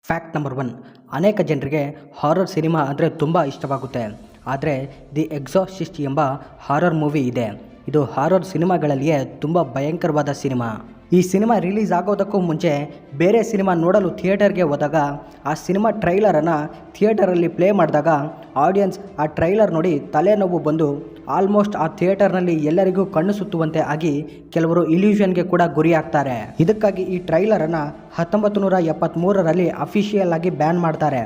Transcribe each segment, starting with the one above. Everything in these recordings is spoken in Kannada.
Fact number 1. ಅನೇಕ ಜನರಿಗೆ ಹಾರರ್ ಸಿನಿಮಾ ಅಂದರೆ ತುಂಬ ಇಷ್ಟವಾಗುತ್ತೆ. ಆದರೆ ದಿ ಎಕ್ಸಾರ್ಸಿಸ್ಟ್ ಎಂಬ ಹಾರರ್ ಮೂವಿ ಇದೆ. ಇದು ಹಾರರ್ ಸಿನಿಮಾಗಳಲ್ಲಿಯೇ ತುಂಬ ಭಯಂಕರವಾದ ಸಿನಿಮಾ. ಈ ಸಿನಿಮಾ ರಿಲೀಸ್ ಆಗೋದಕ್ಕೂ ಮುಂಚೆ ಬೇರೆ ಸಿನಿಮಾ ನೋಡಲು ಥಿಯೇಟರ್ಗೆ ಹೋದಾಗ ಆ ಸಿನಿಮಾ ಟ್ರೈಲರನ್ನು ಥಿಯೇಟರಲ್ಲಿ ಪ್ಲೇ ಮಾಡಿದಾಗ ಆಡಿಯನ್ಸ್ ಆ ಟ್ರೈಲರ್ ನೋಡಿ ತಲೆನೋವು ಬಂದು ಆಲ್ಮೋಸ್ಟ್ ಆ ಥಿಯೇಟರ್ನಲ್ಲಿ ಎಲ್ಲರಿಗೂ ಕಣ್ಣು ಸುತ್ತುವಂತೆ ಆಗಿ ಕೆಲವರು ಇಲ್ಯೂಷನ್ಗೆ ಕೂಡ ಗುರಿಯಾಗ್ತಾರೆ. ಇದಕ್ಕಾಗಿ ಈ ಟ್ರೈಲರನ್ನು 1973ರಲ್ಲಿ ಅಫಿಷಿಯಲ್ ಆಗಿ ಬ್ಯಾನ್ ಮಾಡ್ತಾರೆ.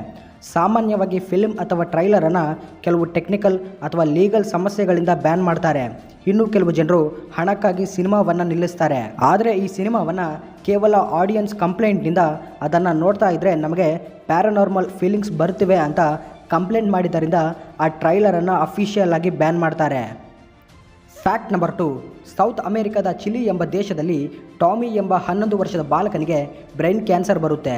ಸಾಮಾನ್ಯವಾಗಿ ಫಿಲ್ಮ್ ಅಥವಾ ಟ್ರೈಲರನ್ನು ಕೆಲವು ಟೆಕ್ನಿಕಲ್ ಅಥವಾ ಲೀಗಲ್ ಸಮಸ್ಯೆಗಳಿಂದ ಬ್ಯಾನ್ ಮಾಡ್ತಾರೆ. ಇನ್ನು ಕೆಲವು ಜನರು ಹಣಕ್ಕಾಗಿ ಸಿನಿಮಾವನ್ನು ನಿಲ್ಲಿಸ್ತಾರೆ. ಆದರೆ ಈ ಸಿನಿಮಾವನ್ನು ಕೇವಲ ಆಡಿಯನ್ಸ್ ಕಂಪ್ಲೇಂಟ್ನಿಂದ ಅದನ್ನು ನೋಡ್ತಾ ಇದ್ದರೆ ನಮಗೆ ಪ್ಯಾರಾನಾರ್ಮಲ್ ಫೀಲಿಂಗ್ಸ್ ಬರ್ತಿವೆ ಅಂತ ಕಂಪ್ಲೇಂಟ್ ಮಾಡಿದ್ದರಿಂದ ಆ ಟ್ರೈಲರನ್ನು ಅಫಿಷಿಯಲ್ ಆಗಿ ಬ್ಯಾನ್ ಮಾಡ್ತಾರೆ. Fact number 2. ಸೌತ್ ಅಮೆರಿಕದ ಚಿಲಿ ಎಂಬ ದೇಶದಲ್ಲಿ ಟಾಮಿ ಎಂಬ 11 ವರ್ಷದ ಬಾಲಕನಿಗೆ ಬ್ರೈನ್ ಕ್ಯಾನ್ಸರ್ ಬರುತ್ತೆ.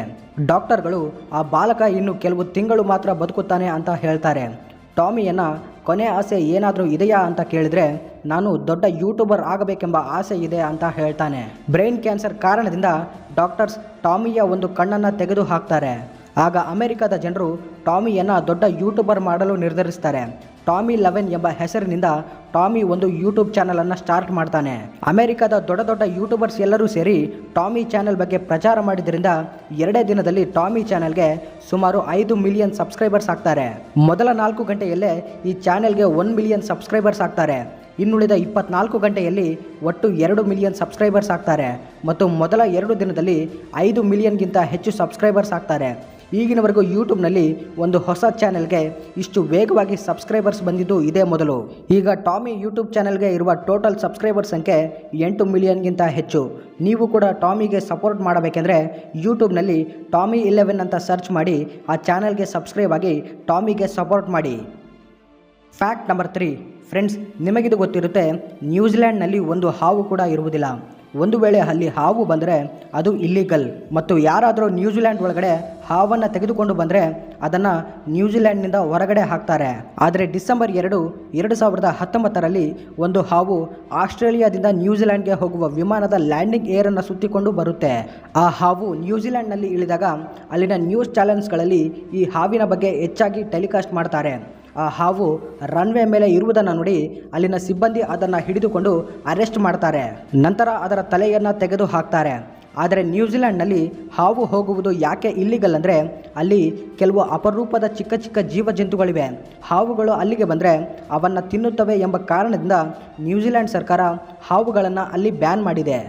ಡಾಕ್ಟರ್ಗಳು ಆ ಬಾಲಕ ಇನ್ನು ಕೆಲವು ತಿಂಗಳು ಮಾತ್ರ ಬದುಕುತ್ತಾನೆ ಅಂತ ಹೇಳ್ತಾರೆ. ಟಾಮಿಯನ್ನು ಕೊನೆ ಆಸೆ ಏನಾದರೂ ಇದೆಯಾ ಅಂತ ಕೇಳಿದರೆ ನಾನು ದೊಡ್ಡ ಯೂಟ್ಯೂಬರ್ ಆಗಬೇಕೆಂಬ ಆಸೆ ಇದೆ ಅಂತ ಹೇಳ್ತಾನೆ. ಬ್ರೈನ್ ಕ್ಯಾನ್ಸರ್ ಕಾರಣದಿಂದ ಡಾಕ್ಟರ್ಸ್ ಟಾಮಿಯ ಒಂದು ಕಣ್ಣನ್ನು ತೆಗೆದು ಹಾಕ್ತಾರೆ. ಆಗ ಅಮೆರಿಕದ ಜನರು ಟಾಮಿಯನ್ನು ದೊಡ್ಡ ಯೂಟ್ಯೂಬರ್ ಮಾಡಲು ನಿರ್ಧರಿಸ್ತಾರೆ. ಟಾಮಿ 11 ಎಂಬ ಹೆಸರಿನಿಂದ ಟಾಮಿ ಒಂದು ಯೂಟ್ಯೂಬ್ ಚಾನಲನ್ನು ಸ್ಟಾರ್ಟ್ ಮಾಡ್ತಾನೆ. ಅಮೆರಿಕದ ದೊಡ್ಡ ದೊಡ್ಡ ಯೂಟ್ಯೂಬರ್ಸ್ ಎಲ್ಲರೂ ಸೇರಿ ಟಾಮಿ ಚಾನೆಲ್ ಬಗ್ಗೆ ಪ್ರಚಾರ ಮಾಡಿದ್ರಿಂದ 2 ದಿನದಲ್ಲಿ ಟಾಮಿ ಚಾನೆಲ್ಗೆ ಸುಮಾರು 5 ಮಿಲಿಯನ್ ಸಬ್ಸ್ಕ್ರೈಬರ್ಸ್ ಆಗ್ತಾರೆ. ಮೊದಲ 4 ಗಂಟೆಯಲ್ಲೇ ಈ ಚಾನೆಲ್ಗೆ 1 ಮಿಲಿಯನ್ ಸಬ್ಸ್ಕ್ರೈಬರ್ಸ್ ಆಗ್ತಾರೆ. ಇನ್ನುಳಿದ 24 ಗಂಟೆಯಲ್ಲಿ ಒಟ್ಟು 2 ಮಿಲಿಯನ್ ಸಬ್ಸ್ಕ್ರೈಬರ್ಸ್ ಆಗ್ತಾರೆ ಮತ್ತು ಮೊದಲ 2 ದಿನದಲ್ಲಿ 5 ಮಿಲಿಯನ್ಗಿಂತ ಹೆಚ್ಚು ಸಬ್ಸ್ಕ್ರೈಬರ್ಸ್ ಆಗ್ತಾರೆ. ಈಗಿನವರೆಗೂ ಯೂಟ್ಯೂಬ್ನಲ್ಲಿ ಒಂದು ಹೊಸ ಚಾನೆಲ್ಗೆ ಇಷ್ಟು ವೇಗವಾಗಿ ಸಬ್ಸ್ಕ್ರೈಬರ್ಸ್ ಬಂದಿದ್ದು ಇದೇ ಮೊದಲು. ಈಗ ಟಾಮಿ ಯೂಟ್ಯೂಬ್ ಚಾನೆಲ್ಗೆ ಇರುವ ಟೋಟಲ್ ಸಬ್ಸ್ಕ್ರೈಬರ್ ಸಂಖ್ಯೆ 8 ಮಿಲಿಯನ್ಗಿಂತ ಹೆಚ್ಚು. ನೀವು ಕೂಡ ಟಾಮಿಗೆ ಸಪೋರ್ಟ್ ಮಾಡಬೇಕೆಂದರೆ ಯೂಟ್ಯೂಬ್ನಲ್ಲಿ ಟಾಮಿ 11 ಅಂತ ಸರ್ಚ್ ಮಾಡಿ ಆ ಚಾನೆಲ್ಗೆ ಸಬ್ಸ್ಕ್ರೈಬ್ ಆಗಿ ಟಾಮಿಗೆ ಸಪೋರ್ಟ್ ಮಾಡಿ. Fact number 3. ಫ್ರೆಂಡ್ಸ್, ನಿಮಗಿದು ಗೊತ್ತಿರುತ್ತೆ, ನ್ಯೂಜಿಲ್ಯಾಂಡ್ನಲ್ಲಿ ಒಂದು ಹಾವು ಕೂಡ ಇರುವುದಿಲ್ಲ. ಒಂದು ವೇಳೆ ಅಲ್ಲಿ ಹಾವು ಬಂದರೆ ಅದು ಇಲ್ಲಿಗಲ್ ಮತ್ತು ಯಾರಾದರೂ ನ್ಯೂಜಿಲ್ಯಾಂಡ್ ಒಳಗಡೆ ಹಾವನ್ನು ತೆಗೆದುಕೊಂಡು ಬಂದರೆ ಅದನ್ನು ನ್ಯೂಜಿಲ್ಯಾಂಡ್ನಿಂದ ಹೊರಗಡೆ ಹಾಕ್ತಾರೆ. ಆದರೆ ಡಿಸೆಂಬರ್ 2, 2019ರಲ್ಲಿ ಒಂದು ಹಾವು ಆಸ್ಟ್ರೇಲಿಯಾದಿಂದ ನ್ಯೂಜಿಲ್ಯಾಂಡ್ಗೆ ಹೋಗುವ ವಿಮಾನದ ಲ್ಯಾಂಡಿಂಗ್ ಏರನ್ನು ಸುತ್ತಿಕೊಂಡು ಬರುತ್ತೆ. ಆ ಹಾವು ನ್ಯೂಜಿಲ್ಯಾಂಡ್ನಲ್ಲಿ ಇಳಿದಾಗ ಅಲ್ಲಿನ ನ್ಯೂಸ್ ಚಾನೆಲ್ಸ್ಗಳಲ್ಲಿ ಈ ಹಾವಿನ ಬಗ್ಗೆ ಹೆಚ್ಚಾಗಿ ಟೆಲಿಕಾಸ್ಟ್ ಮಾಡ್ತಾರೆ. ಆ ಹಾವು ರನ್ವೇ ಮೇಲೆ ಇರುವುದನ್ನು ನೋಡಿ ಅಲ್ಲಿನ ಸಿಬ್ಬಂದಿ ಅದನ್ನು ಹಿಡಿದುಕೊಂಡು ಅರೆಸ್ಟ್ ಮಾಡ್ತಾರೆ. ನಂತರ ಅದರ ತಲೆಯನ್ನು ತೆಗೆದು ಹಾಕ್ತಾರೆ. ಆದರೆ ನ್ಯೂಜಿಲ್ಯಾಂಡ್ನಲ್ಲಿ ಹಾವು ಹೋಗುವುದು ಯಾಕೆ ಇಲ್ಲಿಗಲ್ ಅಂದರೆ ಅಲ್ಲಿ ಕೆಲವು ಅಪರೂಪದ ಚಿಕ್ಕ ಚಿಕ್ಕ ಜೀವಜಂತುಗಳಿವೆ. ಹಾವುಗಳು ಅಲ್ಲಿಗೆ ಬಂದರೆ ಅವನ್ನು ತಿನ್ನುತ್ತವೆ ಎಂಬ ಕಾರಣದಿಂದ ನ್ಯೂಜಿಲ್ಯಾಂಡ್ ಸರ್ಕಾರ ಹಾವುಗಳನ್ನು ಅಲ್ಲಿ ಬ್ಯಾನ್ ಮಾಡಿದೆ.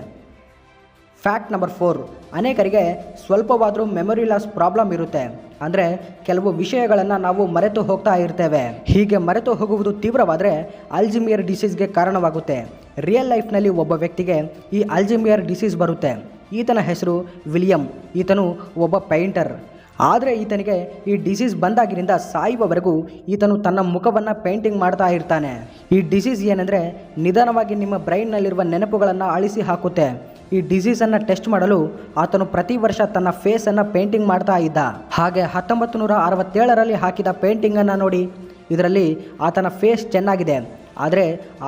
Fact number 4. ಅನೇಕರಿಗೆ ಸ್ವಲ್ಪವಾದರೂ ಮೆಮೊರಿ ಲಾಸ್ ಪ್ರಾಬ್ಲಮ್ ಇರುತ್ತೆ. ಅಂದರೆ ಕೆಲವು ವಿಷಯಗಳನ್ನು ನಾವು ಮರೆತು ಹೋಗ್ತಾ ಇರ್ತೇವೆ. ಹೀಗೆ ಮರೆತು ಹೋಗುವುದು ತೀವ್ರವಾದರೆ ಅಲ್ಝೀಮರ್ ಡಿಸೀಸ್ಗೆ ಕಾರಣವಾಗುತ್ತೆ. ರಿಯಲ್ ಲೈಫ್ನಲ್ಲಿ ಒಬ್ಬ ವ್ಯಕ್ತಿಗೆ ಈ ಅಲ್ಝೀಮರ್ ಡಿಸೀಸ್ ಬರುತ್ತೆ. ಈತನ ಹೆಸರು ವಿಲಿಯಂ. ಈತನು ಒಬ್ಬ ಪೇಂಟರ್. ಆದರೆ ಈತನಿಗೆ ಈ ಡಿಸೀಸ್ ಬಂದಾಗಿನಿಂದ ಸಾಯುವವರೆಗೂ ಈತನು ತನ್ನ ಮುಖವನ್ನು ಪೇಂಟಿಂಗ್ ಮಾಡ್ತಾ ಇರ್ತಾನೆ. ಈ ಡಿಸೀಸ್ ಏನೆಂದರೆ ನಿಧಾನವಾಗಿ ನಿಮ್ಮ ಬ್ರೈನ್ನಲ್ಲಿರುವ ನೆನಪುಗಳನ್ನು ಅಳಿಸಿ ಹಾಕುತ್ತೆ. ಈ ಡಿಸೀಸನ್ನು ಟೆಸ್ಟ್ ಮಾಡಲು ಆತನು ಪ್ರತಿ ವರ್ಷ ತನ್ನ ಫೇಸನ್ನು ಪೇಂಟಿಂಗ್ ಮಾಡ್ತಾ ಇದ್ದ. ಹಾಗೆ 1967ರಲ್ಲಿ ಹಾಕಿದ ಪೇಂಟಿಂಗನ್ನು ನೋಡಿ, ಇದರಲ್ಲಿ ಆತನ ಫೇಸ್ ಚೆನ್ನಾಗಿದೆ. ಆದರೆ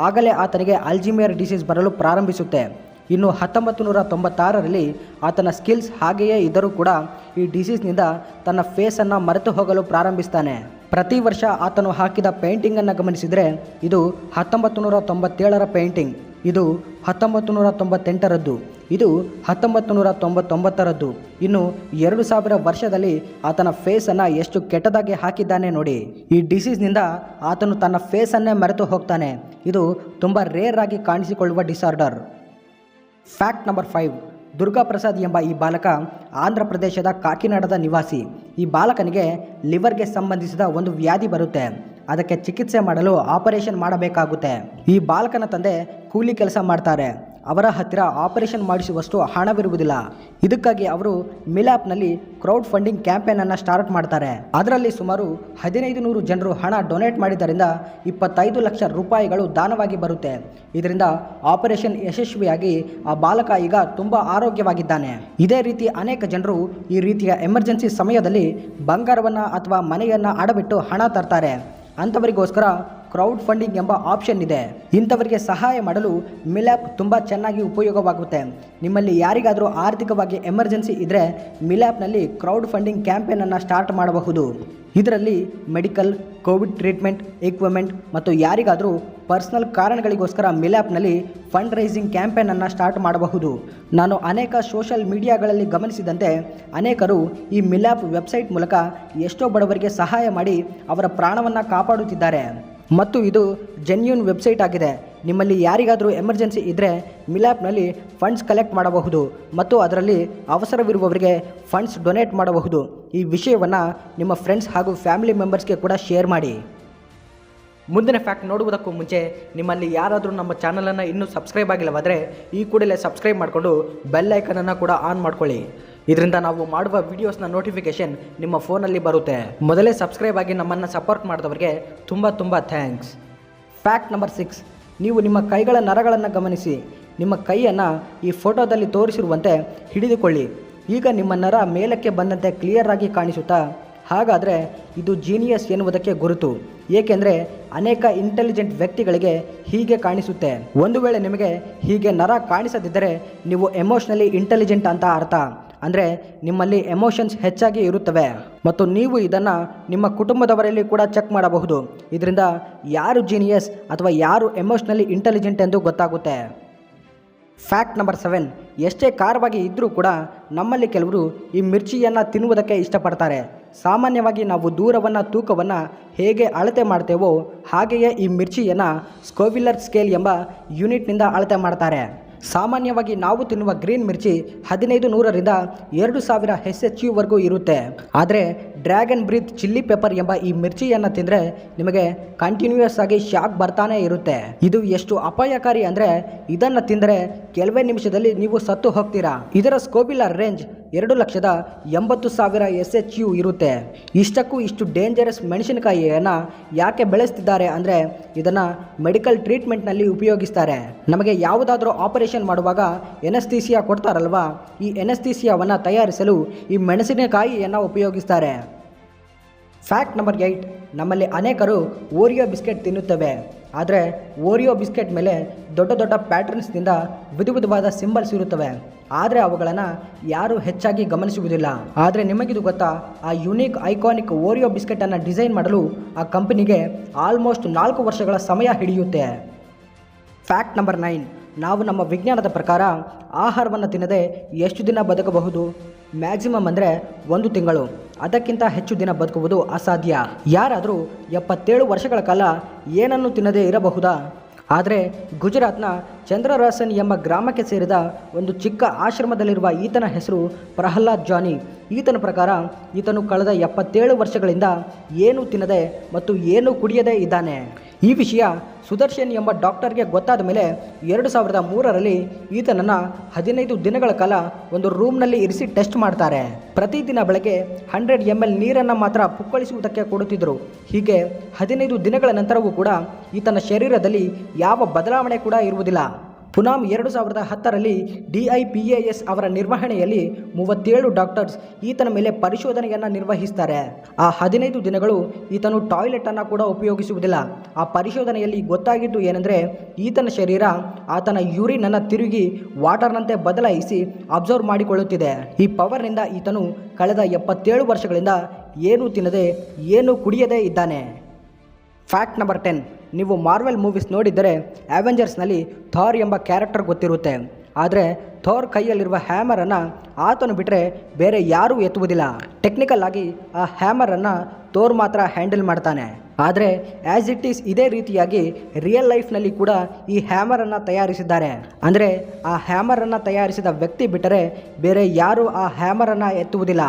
ಆಗಲೇ ಆತನಿಗೆ ಅಲ್ಝೀಮರ್ ಡಿಸೀಸ್ ಬರಲು ಪ್ರಾರಂಭಿಸುತ್ತೆ. ಇನ್ನು 1996ರಲ್ಲಿ ಆತನ ಸ್ಕಿಲ್ಸ್ ಹಾಗೆಯೇ ಇದ್ದರೂ ಕೂಡ ಈ ಡಿಸೀಸ್ನಿಂದ ತನ್ನ ಫೇಸನ್ನು ಮರೆತು ಹೋಗಲು ಪ್ರಾರಂಭಿಸ್ತಾನೆ. ಪ್ರತಿ ವರ್ಷ ಆತನು ಹಾಕಿದ ಪೇಂಟಿಂಗನ್ನು ಗಮನಿಸಿದರೆ ಇದು 1997ರ ಪೇಂಟಿಂಗ್, ಇದು 1998ರದ್ದು, ಇದು 1999ರದ್ದು. ಇನ್ನು 2000 ವರ್ಷದಲ್ಲಿ ಆತನ ಫೇಸನ್ನು ಎಷ್ಟು ಕೆಟ್ಟದಾಗಿ ಹಾಕಿದ್ದಾನೆ ನೋಡಿ. ಈ ಡಿಸೀಸ್ನಿಂದ ಆತನು ತನ್ನ ಫೇಸನ್ನೇ ಮರೆತು ಹೋಗ್ತಾನೆ. ಇದು ತುಂಬ ರೇರ್ ಆಗಿ ಕಾಣಿಸಿಕೊಳ್ಳುವ disorder. Fact number 5. Durga Prasad ಎಂಬ ಈ ಬಾಲಕ ಆಂಧ್ರ ಪ್ರದೇಶದ ಕಾಕಿನಾಡದ ನಿವಾಸಿ. ಈ ಬಾಲಕನಿಗೆ ಲಿವರ್ಗೆ ಸಂಬಂಧಿಸಿದ ಒಂದು ವ್ಯಾಧಿ ಬರುತ್ತೆ. ಅದಕ್ಕೆ ಚಿಕಿತ್ಸೆ ಮಾಡಲು ಆಪರೇಷನ್ ಮಾಡಬೇಕಾಗುತ್ತೆ. ಈ ಬಾಲಕನ ತಂದೆ ಕೂಲಿ ಕೆಲಸ ಮಾಡ್ತಾರೆ. ಅವರ ಹತ್ತಿರ ಆಪರೇಷನ್ ಮಾಡಿಸುವಷ್ಟು ಹಣವಿರುವುದಿಲ್ಲ. ಇದಕ್ಕಾಗಿ ಅವರು ಮಿಲ್ಯಾಪ್ನಲ್ಲಿ ಕ್ರೌಡ್ ಫಂಡಿಂಗ್ ಕ್ಯಾಂಪೇನನ್ನು ಸ್ಟಾರ್ಟ್ ಮಾಡ್ತಾರೆ. ಅದರಲ್ಲಿ ಸುಮಾರು 1500 ಜನರು ಹಣ ಡೊನೇಟ್ ಮಾಡಿದ್ದರಿಂದ 25 ಲಕ್ಷ ರೂಪಾಯಿಗಳು ದಾನವಾಗಿ ಬರುತ್ತೆ. ಇದರಿಂದ ಆಪರೇಷನ್ ಯಶಸ್ವಿಯಾಗಿ ಆ ಬಾಲಕ ಈಗ ತುಂಬ ಆರೋಗ್ಯವಾಗಿದ್ದಾನೆ. ಇದೇ ರೀತಿ ಅನೇಕ ಜನರು ಈ ರೀತಿಯ ಎಮರ್ಜೆನ್ಸಿ ಸಮಯದಲ್ಲಿ ಬಂಗಾರವನ್ನು ಅಥವಾ ಮನೆಯನ್ನು ಅಡವಿಟ್ಟು ಹಣ ತರ್ತಾರೆ. ಅಂಥವರಿಗೋಸ್ಕರ ಕ್ರೌಡ್ ಫಂಡಿಂಗ್ ಎಂಬ ಆಪ್ಷನ್ ಇದೆ. ಇಂಥವರಿಗೆ ಸಹಾಯ ಮಾಡಲು ಮಿಲ್ಯಾಪ್ ತುಂಬ ಚೆನ್ನಾಗಿ ಉಪಯೋಗವಾಗುತ್ತೆ. ನಿಮ್ಮಲ್ಲಿ ಯಾರಿಗಾದರೂ ಆರ್ಥಿಕವಾಗಿ ಎಮರ್ಜೆನ್ಸಿ ಇದ್ದರೆ ಮಿಲ್ಯಾಪ್ನಲ್ಲಿ ಕ್ರೌಡ್ ಫಂಡಿಂಗ್ ಕ್ಯಾಂಪೇನನ್ನು ಸ್ಟಾರ್ಟ್ ಮಾಡಬಹುದು. ಇದರಲ್ಲಿ ಮೆಡಿಕಲ್, ಕೋವಿಡ್ ಟ್ರೀಟ್ಮೆಂಟ್, ಇಕ್ವಿಪ್ಮೆಂಟ್ ಮತ್ತು ಯಾರಿಗಾದರೂ ಪರ್ಸನಲ್ ಕಾರಣಗಳಿಗೋಸ್ಕರ ಮಿಲ್ಯಾಪ್ನಲ್ಲಿ ಫಂಡ್ ರೈಸಿಂಗ್ ಕ್ಯಾಂಪೇನನ್ನು ಸ್ಟಾರ್ಟ್ ಮಾಡಬಹುದು. ನಾನು ಅನೇಕ ಸೋಷಿಯಲ್ ಮೀಡಿಯಾಗಳಲ್ಲಿ ಗಮನಿಸಿದಂತೆ ಅನೇಕರು ಈ ಮಿಲ್ಯಾಪ್ ವೆಬ್ಸೈಟ್ ಮೂಲಕ ಎಷ್ಟೋ ಬಡವರಿಗೆ ಸಹಾಯ ಮಾಡಿ ಅವರ ಪ್ರಾಣವನ್ನು ಕಾಪಾಡುತ್ತಿದ್ದಾರೆ ಮತ್ತು ಇದು ಜೆನ್ಯೂನ್ ವೆಬ್ಸೈಟ್ ಆಗಿದೆ. ನಿಮ್ಮಲ್ಲಿ ಯಾರಿಗಾದರೂ ಎಮರ್ಜೆನ್ಸಿ ಇದ್ದರೆ ಮಿಲ್ಯಾಪ್ನಲ್ಲಿ ಫಂಡ್ಸ್ ಕಲೆಕ್ಟ್ ಮಾಡಬಹುದು ಮತ್ತು ಅದರಲ್ಲಿ ಅವಸರವಿರುವವರಿಗೆ ಫಂಡ್ಸ್ ಡೊನೇಟ್ ಮಾಡಬಹುದು. ಈ ವಿಷಯವನ್ನು ನಿಮ್ಮ ಫ್ರೆಂಡ್ಸ್ ಹಾಗೂ ಫ್ಯಾಮಿಲಿ ಮೆಂಬರ್ಸ್ಗೆ ಕೂಡ ಶೇರ್ ಮಾಡಿ. ಮುಂದಿನ ಫ್ಯಾಕ್ಟ್ ನೋಡುವುದಕ್ಕೂ ಮುಂಚೆ ನಿಮ್ಮಲ್ಲಿ ಯಾರಾದರೂ ನಮ್ಮ ಚಾನಲನ್ನು ಇನ್ನೂ ಸಬ್ಸ್ಕ್ರೈಬ್ ಆಗಿಲ್ಲವಾದರೆ ಈ ಕೂಡಲೇ ಸಬ್ಸ್ಕ್ರೈಬ್ ಮಾಡಿಕೊಂಡು ಬೆಲ್ ಐಕನನ್ನು ಕೂಡ ಆನ್ ಮಾಡ್ಕೊಳ್ಳಿ. ಇದರಿಂದ ನಾವು ಮಾಡುವ ವೀಡಿಯೋಸ್ನ ನೋಟಿಫಿಕೇಷನ್ ನಿಮ್ಮ ಫೋನಲ್ಲಿ ಬರುತ್ತೆ. ಮೊದಲೇ ಸಬ್ಸ್ಕ್ರೈಬ್ ಆಗಿ ನಮ್ಮನ್ನು ಸಪೋರ್ಟ್ ಮಾಡಿದವರಿಗೆ ತುಂಬ ಥ್ಯಾಂಕ್ಸ್. ಫ್ಯಾಕ್ಟ್ ನಂಬರ್ 6, ನೀವು ನಿಮ್ಮ ಕೈಗಳ ನರಗಳನ್ನು ಗಮನಿಸಿ. ನಿಮ್ಮ ಕೈಯನ್ನು ಈ ಫೋಟೋದಲ್ಲಿ ತೋರಿಸಿರುವಂತೆ ಹಿಡಿದುಕೊಳ್ಳಿ. ಈಗ ನಿಮ್ಮ ನರ ಮೇಲಕ್ಕೆ ಬಂದಂತೆ ಕ್ಲಿಯರ್ ಆಗಿ ಕಾಣಿಸುತ್ತಾ? ಹಾಗಾದರೆ ಇದು ಜೀನಿಯಸ್ ಎನ್ನುವುದಕ್ಕೆ ಗುರುತು. ಏಕೆಂದರೆ ಅನೇಕ ಇಂಟೆಲಿಜೆಂಟ್ ವ್ಯಕ್ತಿಗಳಿಗೆ ಹೀಗೆ ಕಾಣಿಸುತ್ತೆ. ಒಂದು ವೇಳೆ ನಿಮಗೆ ಹೀಗೆ ನರ ಕಾಣಿಸದಿದ್ದರೆ ನೀವು ಎಮೋಷ್ನಲಿ ಇಂಟೆಲಿಜೆಂಟ್ ಅಂತ ಅರ್ಥ. ಅಂದರೆ ನಿಮ್ಮಲ್ಲಿ ಎಮೋಷನ್ಸ್ ಹೆಚ್ಚಾಗಿ ಇರುತ್ತವೆ ಮತ್ತು ನೀವು ಇದನ್ನು ನಿಮ್ಮ ಕುಟುಂಬದವರಲ್ಲಿ ಕೂಡ ಚೆಕ್ ಮಾಡಬಹುದು. ಇದರಿಂದ ಯಾರು ಜೀನಿಯಸ್ ಅಥವಾ ಯಾರು ಎಮೋಷ್ನಲಿ ಇಂಟೆಲಿಜೆಂಟ್ ಎಂದು ಗೊತ್ತಾಗುತ್ತೆ. ಫ್ಯಾಕ್ಟ್ ನಂಬರ್ 7, ಎಷ್ಟೇ ಖಾರವಾಗಿ ಇದ್ದರೂ ಕೂಡ ನಮ್ಮಲ್ಲಿ ಕೆಲವರು ಈ ಮಿರ್ಚಿಯನ್ನು ತಿನ್ನುವುದಕ್ಕೆ ಇಷ್ಟಪಡ್ತಾರೆ. ಸಾಮಾನ್ಯವಾಗಿ ನಾವು ದೂರವನ್ನು, ತೂಕವನ್ನು ಹೇಗೆ ಅಳತೆ ಮಾಡ್ತೇವೋ ಹಾಗೆಯೇ ಈ ಮಿರ್ಚಿಯನ್ನು ಸ್ಕೋವಿಲರ್ ಸ್ಕೇಲ್ ಎಂಬ ಯೂನಿಟ್ನಿಂದ ಅಳತೆ ಮಾಡ್ತಾರೆ. ಸಾಮಾನ್ಯವಾಗಿ ನಾವು ತಿನ್ನುವ ಗ್ರೀನ್ ಮಿರ್ಚಿ 1500ರಿಂದ 2000 SHU ಇರುತ್ತೆ. ಆದರೆ ಡ್ರ್ಯಾಗನ್ ಬ್ರೀತ್ ಚಿಲ್ಲಿ ಪೆಪ್ಪರ್ ಎಂಬ ಈ ಮಿರ್ಚಿಯನ್ನು ತಿಂದರೆ ನಿಮಗೆ ಕಂಟಿನ್ಯೂಯಸ್ ಆಗಿ ಶಾಕ್ ಬರ್ತಾನೆ ಇರುತ್ತೆ. ಇದು ಎಷ್ಟು ಅಪಾಯಕಾರಿ ಅಂದರೆ ಇದನ್ನು ತಿಂದರೆ ಕೆಲವೇ ನಿಮಿಷದಲ್ಲಿ ನೀವು ಸತ್ತು ಹೋಗ್ತೀರಾ. ಇದರ ಸ್ಕೋವಿಲರ್ ರೇಂಜ್ 2,80,000 SHU ಇರುತ್ತೆ. ಇಷ್ಟಕ್ಕೂ ಇಷ್ಟು ಡೇಂಜರಸ್ ಮೆಣಸಿನಕಾಯಿಯನ್ನು ಯಾಕೆ ಬೆಳೆಸ್ತಿದ್ದಾರೆ ಅಂದರೆ ಇದನ್ನು ಮೆಡಿಕಲ್ ಟ್ರೀಟ್ಮೆಂಟ್ನಲ್ಲಿ ಉಪಯೋಗಿಸ್ತಾರೆ. ನಮಗೆ ಯಾವುದಾದ್ರೂ ಆಪರೇಷನ್ ಮಾಡುವಾಗ ಎನಸ್ಥೀಸಿಯಾ ಕೊಡ್ತಾರಲ್ವಾ, ಈ ಎನಸ್ಥೀಸಿಯಾವನ್ನು ತಯಾರಿಸಲು ಈ ಮೆಣಸಿನಕಾಯಿಯನ್ನು ಉಪಯೋಗಿಸ್ತಾರೆ. ಫ್ಯಾಕ್ಟ್ ನಂಬರ್ 8, ನಮ್ಮಲ್ಲಿ ಅನೇಕರು ಓರಿಯೋ ಬಿಸ್ಕೆಟ್ ತಿನ್ನುತ್ತೇವೆ. ಆದರೆ ಓರಿಯೋ ಬಿಸ್ಕೆಟ್ ಮೇಲೆ ದೊಡ್ಡ ದೊಡ್ಡ ಪ್ಯಾಟರ್ನ್ಸ್ನಿಂದ ವಿಧವಾದ ಸಿಂಬಲ್ಸ್ ಇರುತ್ತವೆ. ಆದರೆ ಅವುಗಳನ್ನು ಯಾರೂ ಹೆಚ್ಚಾಗಿ ಗಮನಿಸುವುದಿಲ್ಲ. ಆದರೆ ನಿಮಗಿದು ಗೊತ್ತಾ, ಆ ಯುನೀಕ್ ಐಕಾನಿಕ್ ಓರಿಯೋ ಬಿಸ್ಕೆಟನ್ನು ಡಿಸೈನ್ ಮಾಡಲು ಆ ಕಂಪನಿಗೆ ಆಲ್ಮೋಸ್ಟ್ 4 ವರ್ಷಗಳ ಸಮಯ ಹಿಡಿಯುತ್ತೆ. ಫ್ಯಾಕ್ಟ್ ನಂಬರ್ 9, ನಾವು ನಮ್ಮ ವಿಜ್ಞಾನದ ಪ್ರಕಾರ ಆಹಾರವನ್ನು ತಿನ್ನದೆ ಎಷ್ಟು ದಿನ ಬದುಕಬಹುದು? ಮ್ಯಾಕ್ಸಿಮಮ್ ಅಂದರೆ 1 ತಿಂಗಳು. ಅದಕ್ಕಿಂತ ಹೆಚ್ಚು ದಿನ ಬದುಕುವುದು ಅಸಾಧ್ಯ. ಯಾರಾದರೂ 77 ವರ್ಷಗಳ ಕಾಲ ಏನನ್ನು ತಿನ್ನದೇ ಇರಬಹುದಾ? ಆದರೆ ಗುಜರಾತ್ನ ಚಂದ್ರರಾಸನ್ ಎಂಬ ಗ್ರಾಮಕ್ಕೆ ಸೇರಿದ ಒಂದು ಚಿಕ್ಕ ಆಶ್ರಮದಲ್ಲಿರುವ ಈತನ ಹೆಸರು ಪ್ರಹ್ಲಾದ್ ಜಾನಿ. ಈತನ ಪ್ರಕಾರ ಈತನು ಕಳೆದ 77 ವರ್ಷಗಳಿಂದ ಏನೂ ತಿನ್ನದೆ ಮತ್ತು ಏನೂ ಕುಡಿಯದೇ ಇದ್ದಾನೆ. ಈ ವಿಷಯ ಸುದರ್ಶನ್ ಎಂಬ ಡಾಕ್ಟರ್ಗೆ ಗೊತ್ತಾದ ಮೇಲೆ 2003ರಲ್ಲಿ ಈತನನ್ನು 15 ದಿನಗಳ ಕಾಲ ಒಂದು ರೂಮ್ನಲ್ಲಿ ಇರಿಸಿ ಟೆಸ್ಟ್ ಮಾಡ್ತಾರೆ. ಪ್ರತಿದಿನ ಬೆಳಗ್ಗೆ 100 ml ನೀರನ್ನು ಮಾತ್ರ ಪುಕ್ಕಳಿಸುವುದಕ್ಕೆ ಕೊಡುತ್ತಿದ್ದರು. ಹೀಗೆ 15 ದಿನಗಳ ನಂತರವೂ ಕೂಡ ಈತನ ಶರೀರದಲ್ಲಿ ಯಾವ ಬದಲಾವಣೆ ಕೂಡ ಇರುವುದಿಲ್ಲ. ಪುನಃ 2010ರಲ್ಲಿ DIPAS ಅವರ ನಿರ್ವಹಣೆಯಲ್ಲಿ 37 ಡಾಕ್ಟರ್ಸ್ ಈತನ ಮೇಲೆ ಪರಿಶೋಧನೆಯನ್ನು ನಿರ್ವಹಿಸ್ತಾರೆ. ಆ 15 ದಿನಗಳು ಈತನು ಟಾಯ್ಲೆಟನ್ನು ಕೂಡ ಉಪಯೋಗಿಸುವುದಿಲ್ಲ. ಆ ಪರಿಶೋಧನೆಯಲ್ಲಿ ಗೊತ್ತಾಗಿದ್ದು ಏನೆಂದರೆ ಈತನ ಶರೀರ ಆತನ ಯೂರಿನನ್ನು ತಿರುಗಿ ವಾಟರ್ನಂತೆ ಬದಲಾಯಿಸಿ ಅಬ್ಸರ್ವ್ ಮಾಡಿಕೊಳ್ಳುತ್ತಿದೆ. ಈ ಪವರ್ನಿಂದ ಈತನು ಕಳೆದ 77 ವರ್ಷಗಳಿಂದ ಏನೂ ತಿನ್ನದೆ ಏನೂ ಕುಡಿಯದೇ ಇದ್ದಾನೆ. ಫ್ಯಾಕ್ಟ್ ನಂಬರ್ 10, ನೀವು ಮಾರ್ವೆಲ್ ಮೂವೀಸ್ ನೋಡಿದ್ದರೆ ಅವೆಂಜರ್ಸ್ನಲ್ಲಿ ಥಾರ್ ಎಂಬ ಕ್ಯಾರೆಕ್ಟರ್ ಗೊತ್ತಿರುತ್ತೆ. ಆದರೆ ಥಾರ್ ಕೈಯಲ್ಲಿರುವ ಹ್ಯಾಮರನ್ನು ಆತನು ಬಿಟ್ಟರೆ ಬೇರೆ ಯಾರೂ ಎತ್ತುವುದಿಲ್ಲ. ಟೆಕ್ನಿಕಲ್ ಆಗಿ ಆ ಹ್ಯಾಮರನ್ನು ಥೋರ್ ಮಾತ್ರ ಹ್ಯಾಂಡಲ್ ಮಾಡ್ತಾನೆ. ಆದರೆ ಆ್ಯಸ್ ಇಟ್ ಈಸ್ ಇದೇ ರೀತಿಯಾಗಿ ರಿಯಲ್ ಲೈಫ್ನಲ್ಲಿ ಕೂಡ ಈ ಹ್ಯಾಮರನ್ನು ತಯಾರಿಸಿದ್ದಾರೆ. ಅಂದರೆ ಆ ಹ್ಯಾಮರನ್ನು ತಯಾರಿಸಿದ ವ್ಯಕ್ತಿ ಬಿಟ್ಟರೆ ಬೇರೆ ಯಾರೂ ಆ ಹ್ಯಾಮರನ್ನು ಎತ್ತುವುದಿಲ್ಲ.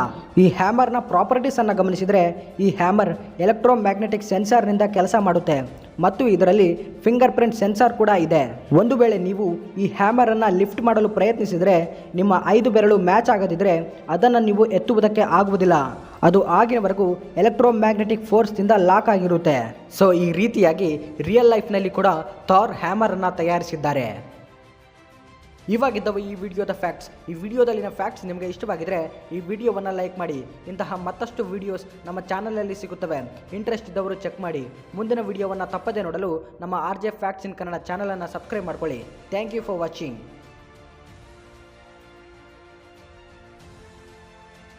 ಈ ಹ್ಯಾಮರ್ನ ಪ್ರಾಪರ್ಟೀಸನ್ನು ಗಮನಿಸಿದರೆ ಈ ಹ್ಯಾಮರ್ ಎಲೆಕ್ಟ್ರೋಮ್ಯಾಗ್ನೆಟಿಕ್ ಸೆನ್ಸಾರ್ನಿಂದ ಕೆಲಸ ಮಾಡುತ್ತೆ ಮತ್ತು ಇದರಲ್ಲಿ ಫಿಂಗರ್ ಪ್ರಿಂಟ್ ಸೆನ್ಸಾರ್ ಕೂಡ ಇದೆ. ಒಂದು ವೇಳೆ ನೀವು ಈ ಹ್ಯಾಮರನ್ನು ಲಿಫ್ಟ್ ಮಾಡಲು ಪ್ರಯತ್ನಿಸಿದರೆ ನಿಮ್ಮ 5 ಬೆರಳು ಮ್ಯಾಚ್ ಆಗದಿದ್ದರೆ ಅದನ್ನು ನೀವು ಎತ್ತುವುದಕ್ಕೆ ಆಗುವುದಿಲ್ಲ. ಅದು ಆಗಿನವರೆಗೂ ಎಲೆಕ್ಟ್ರೋಮ್ಯಾಗ್ನೆಟಿಕ್ ಫೋರ್ಸ್ನಿಂದ ಲಾಕ್ ಆಗಿರುತ್ತೆ. ಸೊ ಈ ರೀತಿಯಾಗಿ ರಿಯಲ್ ಲೈಫ್ನಲ್ಲಿ ಕೂಡ ಥಾರ್ ಹ್ಯಾಮರನ್ನು ತಯಾರಿಸಿದ್ದಾರೆ. ಇವಾಗಿದ್ದವು ಈ ವಿಡಿಯೋದ ಫ್ಯಾಕ್ಟ್ಸ್. ಈ ವಿಡಿಯೋದಲ್ಲಿನ ಫ್ಯಾಕ್ಟ್ಸ್ ನಿಮಗೆ ಇಷ್ಟವಾಗಿದ್ದರೆ ಈ ವಿಡಿಯೋವನ್ನು ಲೈಕ್ ಮಾಡಿ. ಇಂತಹ ಮತ್ತಷ್ಟು ವಿಡಿಯೋಸ್ ನಮ್ಮ ಚಾನಲಲ್ಲಿ ಸಿಗುತ್ತವೆ. ಇಂಟ್ರೆಸ್ಟ್ ಇದ್ದವರು ಚೆಕ್ ಮಾಡಿ. ಮುಂದಿನ ವಿಡಿಯೋವನ್ನು ತಪ್ಪದೇ ನೋಡಲು ನಮ್ಮ RJ ಫ್ಯಾಕ್ಟ್ಸ್ ಇನ್ ಕನ್ನಡ ಚಾನಲನ್ನು ಸಬ್ಸ್ಕ್ರೈಬ್ ಮಾಡ್ಕೊಳ್ಳಿ. Thank you for watching.